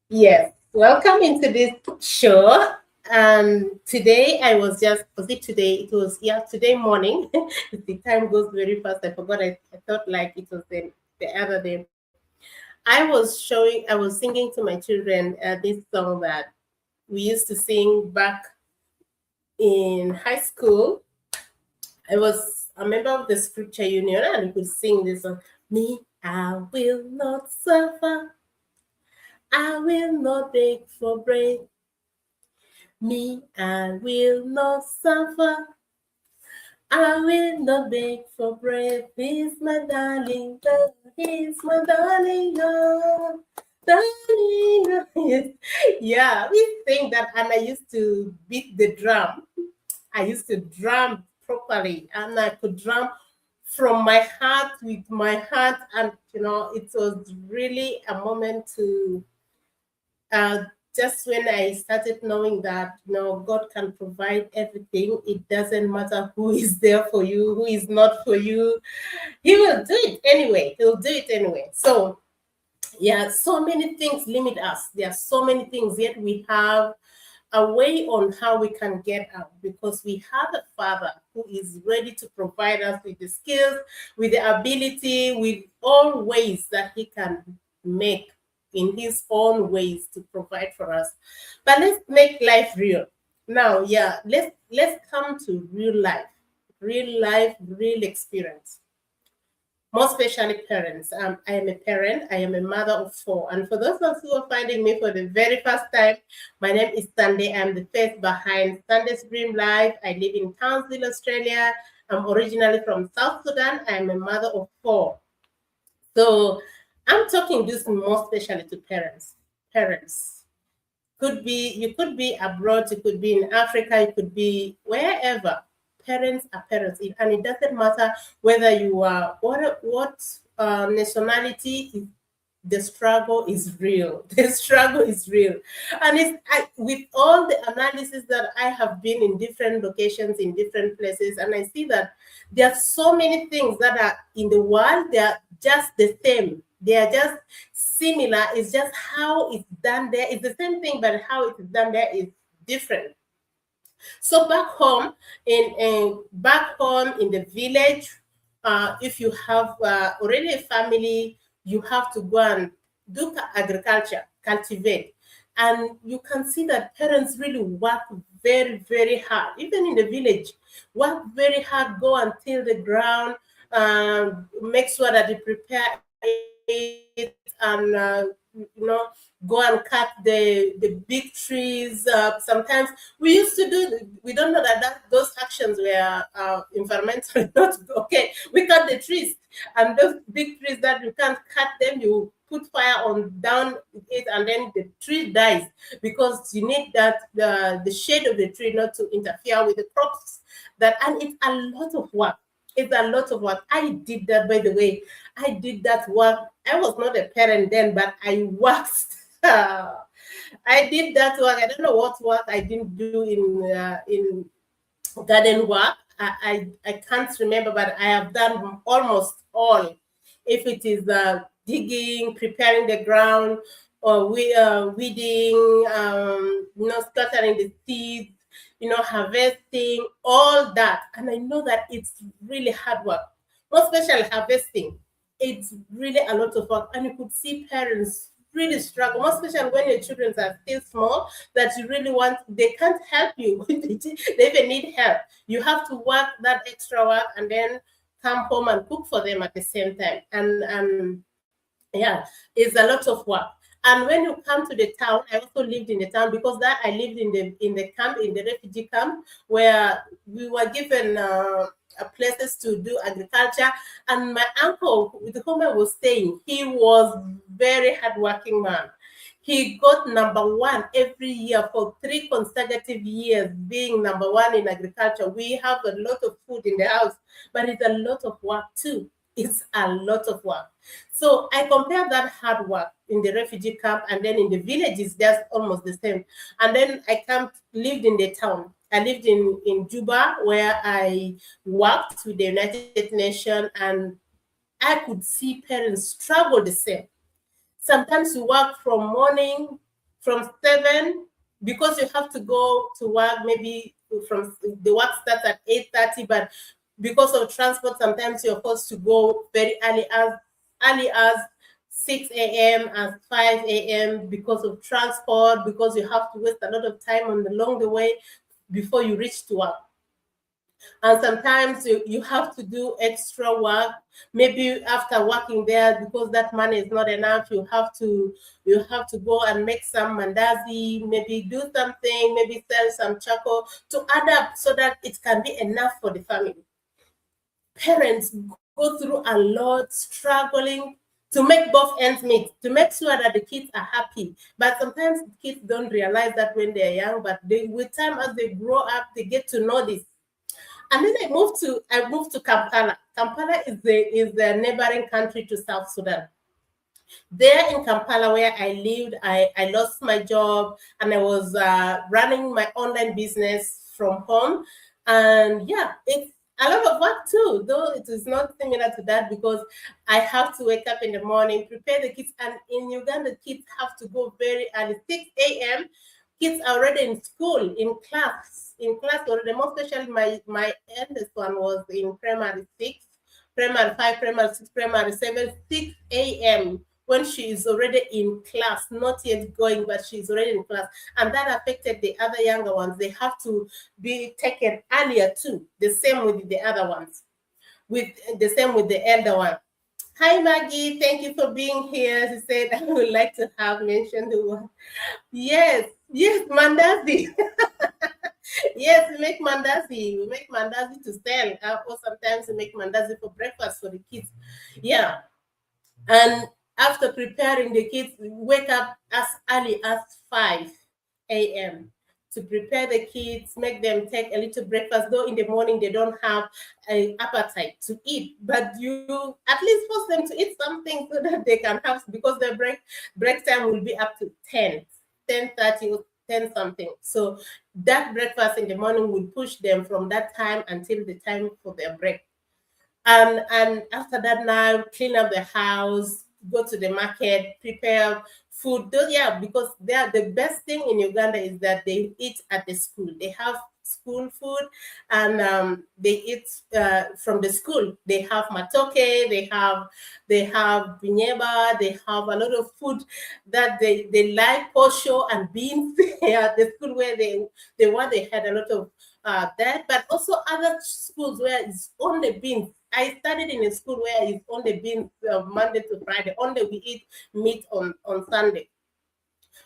Yes, welcome into this show. Today was it today? It was, yeah, today morning. The time goes very fast. I forgot. I thought like it was the other day. I was singing to my children this song that we used to sing back in high school. I was a member of the scripture union and we could sing this song. Me, I will not suffer. I will not beg for bread. Me, I will not suffer. I will not beg for bread. He's my darling Lord. He's my darling Lord. Darling Lord. Yes. Yeah, we sing that, and I used to beat the drum. I used to drum properly, and I could drum from my heart with my heart, and it was really a moment to uh, just when I started knowing that God can provide everything. It doesn't matter who is there for you, who is not for you. He will do it anyway. He'll do it anyway. So yeah, so many things limit us. There are so many things, yet we have a way on how we can get out because we have a father who is ready to provide us with the skills, with the ability, with all ways that he can make in his own ways to provide for us. But let's make life real. Now, yeah, let's come to real life, real experience, more especially parents. I am a parent. I am a mother of four. And for those of us who are finding me for the very first time, my name is Sunday. I'm the face behind Sunday's Dream Life. I live in Townsville, Australia. I'm originally from South Sudan. I am a mother of four. So I'm talking this more especially to parents. Parents you could be abroad, you could be in Africa, you could be wherever. Parents are parents, and it doesn't matter whether you are what nationality. The struggle is real. The struggle is real, and with all the analysis that I have been in different locations, in different places, and I see that there are so many things that are in the world. They are just the same. They are just similar. It's just how it's done there. It's the same thing, but how it's done there is different. So back home in the village, if you have already a family, you have to go and do agriculture, cultivate, and you can see that parents really work very, very hard. Even in the village, work very hard, go and till the ground, make sure that they prepare it, and go and cut the big trees. Sometimes we used to we don't know that those actions were environmentally not okay. We cut the trees, and those big trees that you can't cut them, you put fire on down it, and then the tree dies because you need the shade of the tree not to interfere with the crops. And it's a lot of work. It's a lot of work. I did that, by the way. I did that work. I was not a parent then, but I worked. I did that work. I don't know what work I didn't do in garden work. I can't remember, but I have done almost all. If it is digging, preparing the ground, or weeding, scattering the seeds, harvesting, all that. And I know that it's really hard work, more especially harvesting. It's really a lot of work, and you could see parents really struggle, more especially when your children are still small, that you really want, they can't help you. They even need help. You have to work that extra work and then come home and cook for them at the same time. And yeah, it's a lot of work. And when you come to the town, I also lived in the town, because that I lived in the camp, in the refugee camp, where we were given places to do agriculture. And my uncle, with whom I was staying, he was very hardworking man. He got number one every year for 3 consecutive years, being number one in agriculture. We have a lot of food in the house, but it's a lot of work too. It's a lot of work. So I compare that hard work in the refugee camp, and then in the villages, that's almost the same. And then lived in the town. I lived in Juba, where I worked with the United Nations, and I could see parents struggle the same. Sometimes you work from morning, from 7, because you have to go to work, maybe from the work starts at 8:30, but because of transport, sometimes you're forced to go very early as 6 a.m. and 5 a.m. because of transport, because you have to waste a lot of time along the way before you reach to work. And sometimes you have to do extra work, maybe after working there, because that money is not enough. You have to go and make some mandazi, maybe do something, maybe sell some charcoal to add up so that it can be enough for the family. Parents go through a lot, struggling to make both ends meet, to make sure that the kids are happy. But sometimes kids don't realize that when they're young, but with time, as they grow up, they get to know this. And then I moved to Kampala. Kampala is the neighboring country to South Sudan. There in Kampala, where I lived, I lost my job, and I was running my online business from home. And yeah, it's a lot of work too, though it is not similar to that, because I have to wake up in the morning, prepare the kids. And in Uganda, kids have to go very early, 6 a.m. Kids are already in school, in class already. Most especially my eldest one was in primary 6, primary 5, primary 6, primary 7, 6 a.m. when she is already in class, not yet going, but she's already in class. And that affected the other younger ones. They have to be taken earlier too. The same with the other ones, with the same with the elder one. Hi Maggie, thank you for being here. She said I would like to have mentioned the word. Yes, mandazi. Yes, we make mandazi. We make mandazi to sell, or sometimes we make mandazi for breakfast for the kids. Yeah, and after preparing, the kids wake up as early as 5 a.m. to prepare the kids, make them take a little breakfast. Though in the morning they don't have an appetite to eat, but you at least force them to eat something so that they can have, because their break time will be up to 10:30 or 10 something. So that breakfast in the morning will push them from that time until the time for their break. And after that, now clean up the house, go to the market, prepare food. Yeah, because they are the best thing in Uganda is that they eat at the school. They have school food, and they eat from the school. They have matoke, they have binyeba, they have a lot of food that they like, posho and beans. Yeah, the school where they had a lot of that, but also other schools where it's only beans. I studied in a school where it's only beans Monday to Friday. Only we eat meat on Sunday.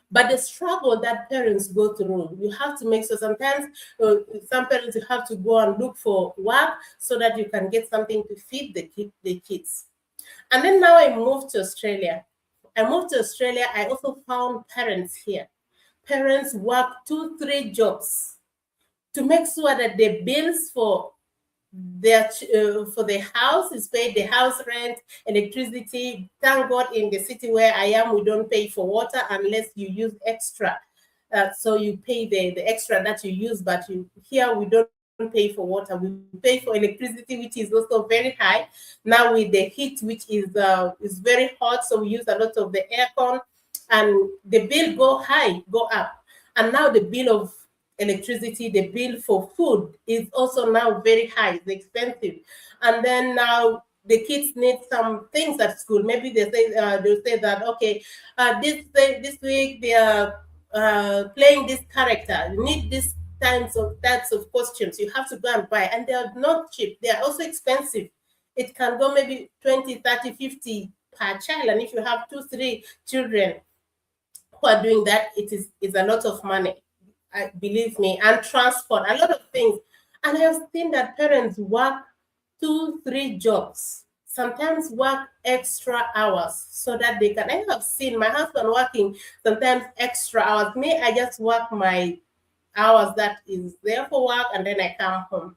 But the struggle that parents go through, you have to make sure sometimes some parents you have to go and look for work so that you can get something to feed the kids. And then now I moved to Australia. I also found parents here. Parents work 2, 3 jobs to make sure that the bills for the house is paid, the house rent, electricity. Thank God in the city where I am, we don't pay for water unless you use extra. So you pay the extra that you use, but here we don't pay for water. We pay for electricity, which is also very high. Now with the heat, which is very hot, so we use a lot of the aircon, and the bill go up. And now the bill of electricity, the bill for food is also now very high, it's expensive. And then now the kids need some things at school. Maybe they'll say that, okay, this week they are playing this character. You need this types of costumes. You have to go and buy, and they are not cheap. They are also expensive. It can go maybe 20, 30, 50 per child, and if you have 2, 3 children who are doing that, it's a lot of money. Believe me, and transport, a lot of things. And I have seen that parents work 2, 3 jobs, sometimes work extra hours so that they can. I have seen my husband working sometimes extra hours. Me, I just work my hours that is there for work, and then I come home.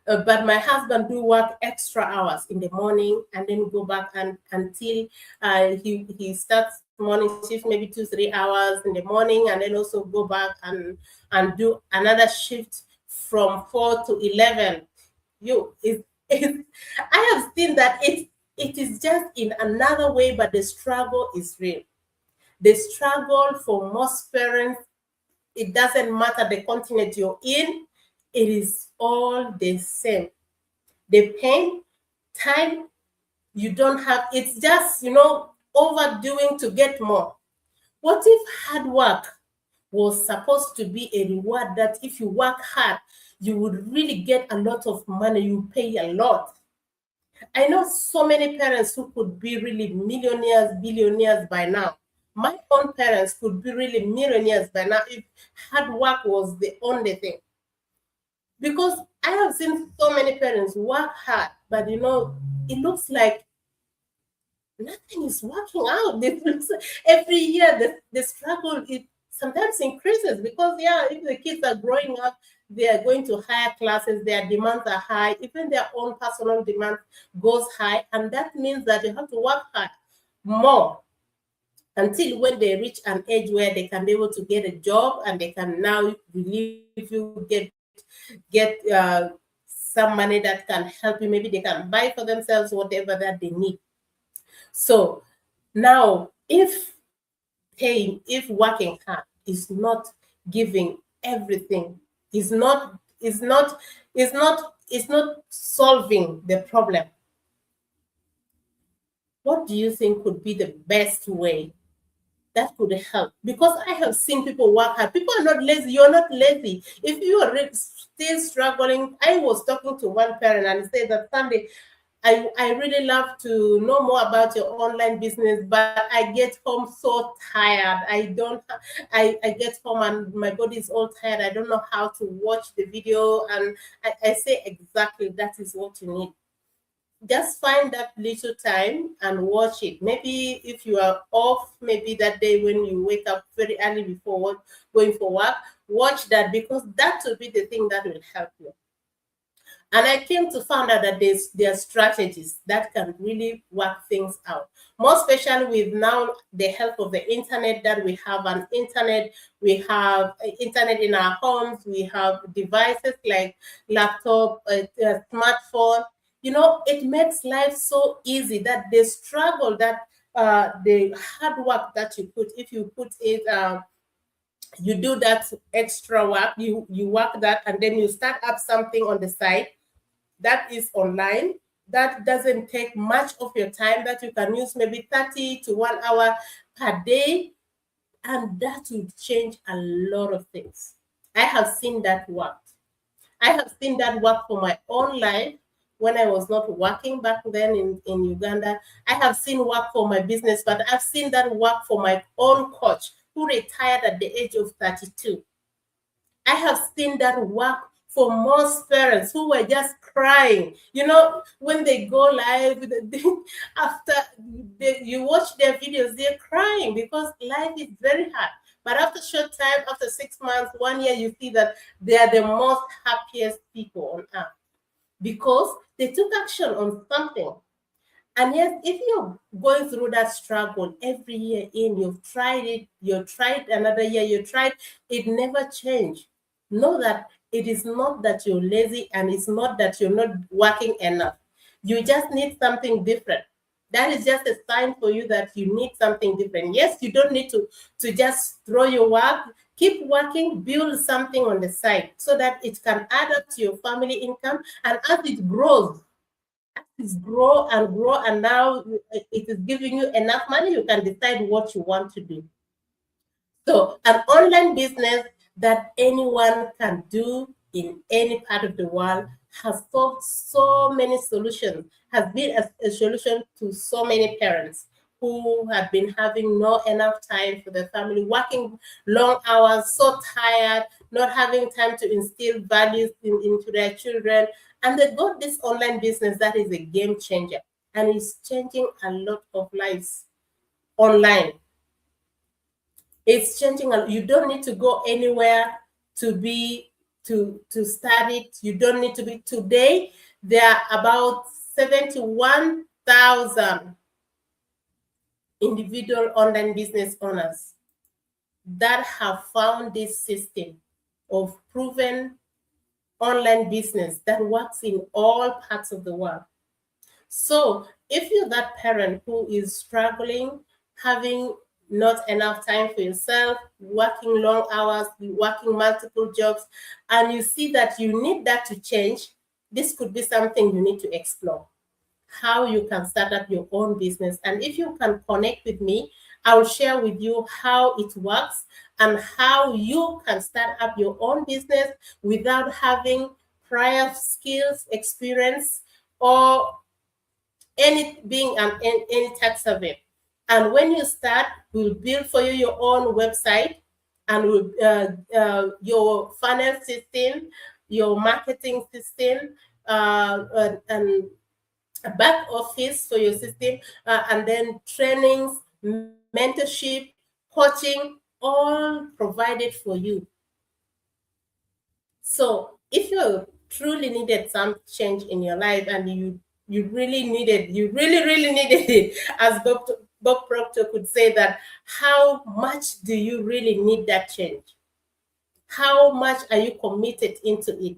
But my husband do work extra hours in the morning, and then go back and until he starts morning shift, maybe 2, 3 hours in the morning, and then also go back and do another shift from 4 to 11. I have seen that It is just in another way, but the struggle is real. The struggle for most parents, it doesn't matter the continent you're in, it is all the same. The pain, time, you don't have, it's just, overdoing to get more. What if hard work was supposed to be a reward that if you work hard, you would really get a lot of money, you pay a lot? I know so many parents who could be really millionaires, billionaires by now. My own parents could be really millionaires by now if hard work was the only thing. Because I have seen so many parents work hard, but it looks like nothing is working out. Every year the struggle, it sometimes increases because if the kids are growing up, they are going to higher classes, their demands are high, even their own personal demand goes high, and that means that they have to work hard more until when they reach an age where they can be able to get a job and they can now relieve you, get some money that can help you. Maybe they can buy for themselves whatever that they need. So now, if working hard is not giving everything, is not solving the problem, what do you think could be the best way that could help? Because I have seen people work hard. People are not lazy. You're not lazy. If you are still struggling, I was talking to one parent and said that Sunday, I really love to know more about your online business, but I get home so tired. I get home and my body is all tired. I don't know how to watch the video. And I say exactly that is what you need. Just find that little time and watch it. Maybe if you are off, maybe that day when you wake up very early before work, going for work, watch that, because that will be the thing that will help you. And I came to find out that there are strategies that can really work things out. More especially with now the help of the internet, that we have an internet, we have internet in our homes, we have devices like laptop, smartphone. It makes life so easy that the struggle that the hard work that you put, if you put it, you do that extra work, you work that, and then you start up something on the side that is online, that doesn't take much of your time, that you can use maybe 30 to 1 hour per day, and that will change a lot of things. I have seen that work. I have seen that work for my own life when I was not working back then in Uganda. I have seen work for my business, but I've seen that work for my own coach who retired at the age of 32. I have seen that work for most parents who were just crying. When they go live, after you watch their videos, they're crying because life is very hard. But after short time, after 6 months, 1 year, you see that they are the most happiest people on earth because they took action on something. And yes, if you're going through that struggle every year you've tried it, you tried another year, you tried, it never changed. Know that it is not that you're lazy and it's not that you're not working enough. You just need something different. That is just a sign for you that you need something different. Yes, you don't need to just throw your work. Keep working, build something on the side so that it can add up to your family income. And as it grows, grow and grow, and now it is giving you enough money, you can decide what you want to do. So an online business that anyone can do in any part of the world has solved so many solutions, has been a solution to so many parents who have been having not enough time for their family, working long hours, so tired, not having time to instill values into their children. And they got this online business that is a game changer and is changing a lot of lives online. It's changing. You don't need to go anywhere to start it. You don't need to be. Today, there are about 71,000 individual online business owners that have found this system of proven online business that works in all parts of the world. So if you're that parent who is struggling, having not enough time for yourself, working long hours, working multiple jobs, and you see that you need that to change, this could be something you need to explore. How you can start up your own business. And if you can connect with me, I'll share with you how it works and how you can start up your own business without having prior skills, experience, or any being any tax survey. And when you start, we'll build for you your own website, and we'll, your funnel system, your marketing system, and a back office for your system, and then trainings, mentorship, coaching, all provided for you. So if you truly needed some change in your life and you really really needed it, as Bob Proctor could say that, how much do you really need that change? How much are you committed into it?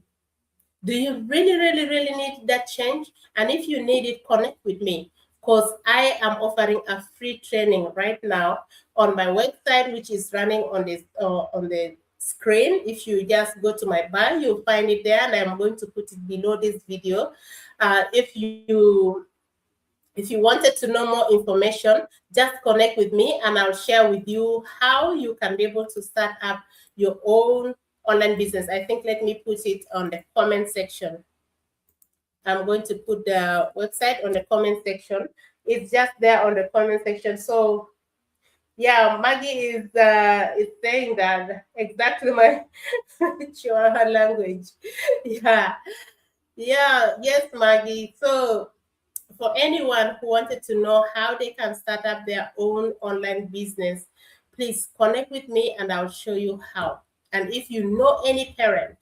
Do you really need that change? And if you need it, connect with me, because I am offering a free training right now on my website, which is running on the screen. If you just go to my bio, you'll find it there, and I'm going to put it below this video. If you wanted to know more information, just connect with me and I'll share with you how you can be able to start up your own online business. I think, let me put it on the comment section. I'm going to put the website on the comment section. It's just there on the comment section. So yeah, Maggie is saying that exactly my Chihuahua language. Yeah. Yes, Maggie. So for anyone who wanted to know how they can start up their own online business, please connect with me and I'll show you how. And if you know any parent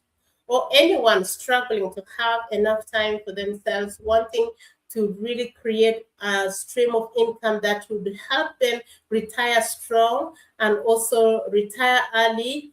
or anyone struggling to have enough time for themselves, wanting to really create a stream of income that would help them retire strong and also retire early,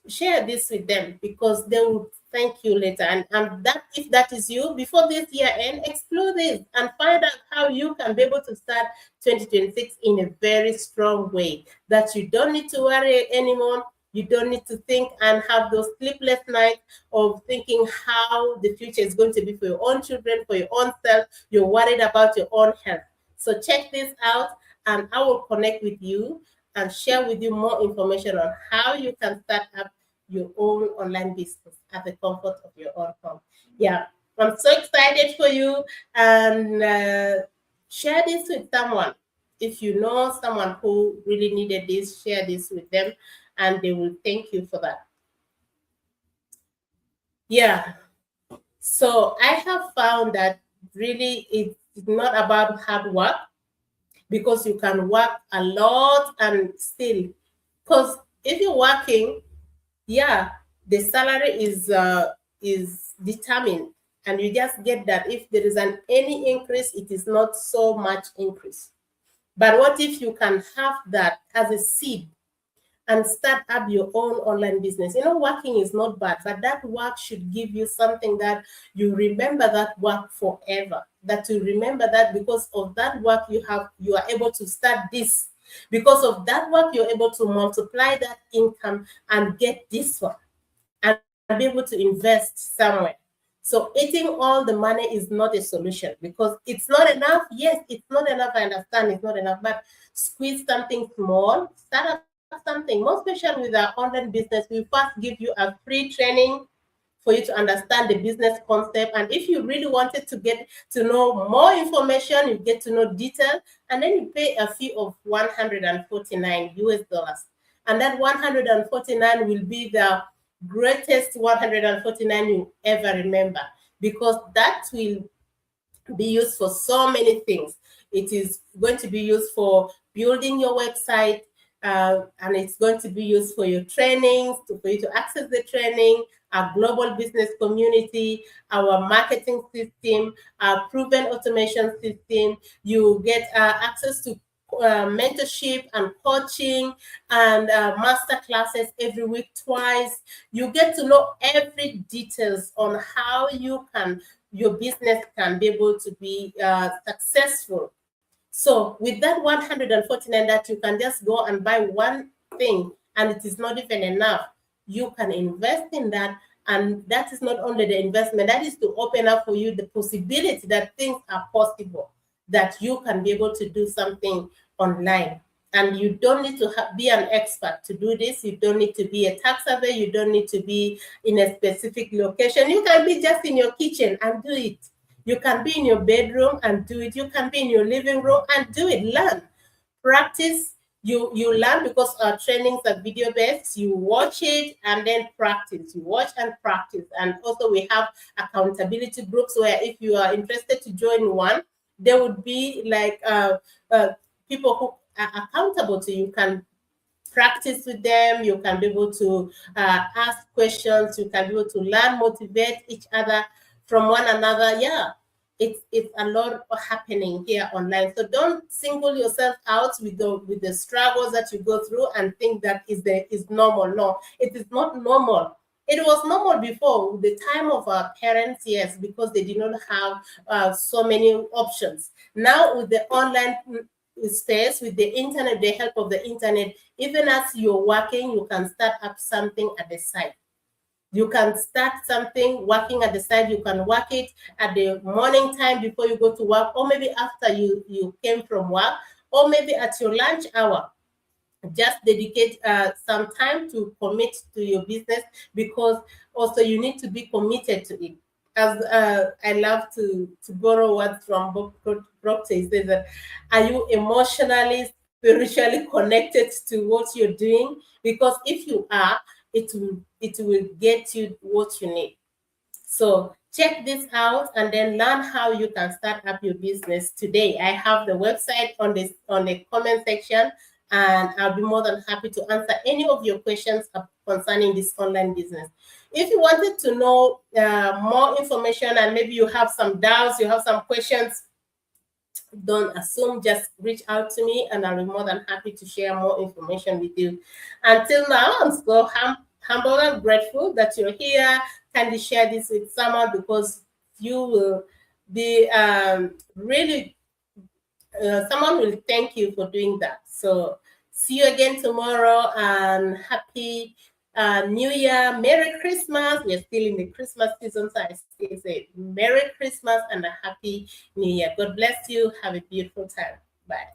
share this with them, because they will thank you later. And that, if that is you, before this year end, explore this and find out how you can be able to start 2026 in a very strong way, that you don't need to worry anymore. You don't need to think and have those sleepless nights of thinking how the future is going to be for your own children, for your own self. You're worried about your own health. So check this out, and I will connect with you and share with you more information on how you can start up your own online business at the comfort of your own home. Yeah, I'm so excited for you, and share this with someone. If you know someone who really needed this, share this with them, and they will thank you for that. Yeah. So I have found that really it's not about hard work, because you can work a lot and still, because if you're working, yeah, the salary is determined, and you just get that. If there is any increase, it is not so much increase. But what if you can have that as a seed and start up your own online business? Working is not bad, but that work should give you something that you remember that work forever. That you remember that because of that work you are able to start this. Because of that work, you're able to multiply that income and get this one and be able to invest somewhere. So eating all the money is not a solution, because it's not enough. Yes, it's not enough. I understand it's not enough, but squeeze something small, start up something. More special with our online business, we first give you a free training for you to understand the business concept. And if you really wanted to get to know more information, you get to know detail, and then you pay a fee of $149. And that 149 will be the greatest 149 you ever remember, because that will be used for so many things. It is going to be used for building your website, and it's going to be used for your trainings, for you to access the training, our global business community, our marketing system, our proven automation system. You get access to mentorship and coaching and master classes every week, twice. You get to know every details on how you can your business can be able to be successful. So with that 149 that you can just go and buy one thing and it is not even enough, you can invest in that. And that is not only the investment, that is to open up for you the possibility that things are possible, that you can be able to do something online. And you don't need to be an expert to do this. You don't need to be a tax surveyor. You don't need to be in a specific location. You can be just in your kitchen and do it. You can be in your bedroom and do it. You can be in your living room and do it. Learn, practice. You learn, because our trainings are video based. You watch it and then practice. You watch and practice. And also we have accountability groups where if you are interested to join one, there would be like people who are accountable to you. You can practice with them. You can be able to ask questions. You can be able to learn, motivate each other from one another. Yeah, it's a lot happening here online. So don't single yourself out with the struggles that you go through and think that is normal. No, it is not normal. It was normal before the time of our parents, yes, because they did not have so many options. Now with the online space, with the internet, the help of the internet, even as you're working, you can start up something at the side. You can start something working at the side. You can work it at the morning time before you go to work, or maybe after you came from work, or maybe at your lunch hour. Just dedicate some time to commit to your business, because also you need to be committed to it. As I love to borrow words from Bob Proctor, he says that, are you emotionally, spiritually connected to what you're doing? Because if you are, it will get you what you need. So check this out and then learn how you can start up your business today. I have the website on the comment section, and I'll be more than happy to answer any of your questions concerning this online business. If you wanted to know more information and maybe you have some doubts, you have some questions, don't assume, just reach out to me and I'll be more than happy to share more information with you. Until now, I'm so humble and grateful that you're here. Kindly share this with someone, because you will be really, someone will thank you for doing that. So see you again tomorrow, and happy New Year, Merry Christmas. We're still in the Christmas season, so I still say Merry Christmas and a Happy New Year. God bless you. Have a beautiful time. Bye.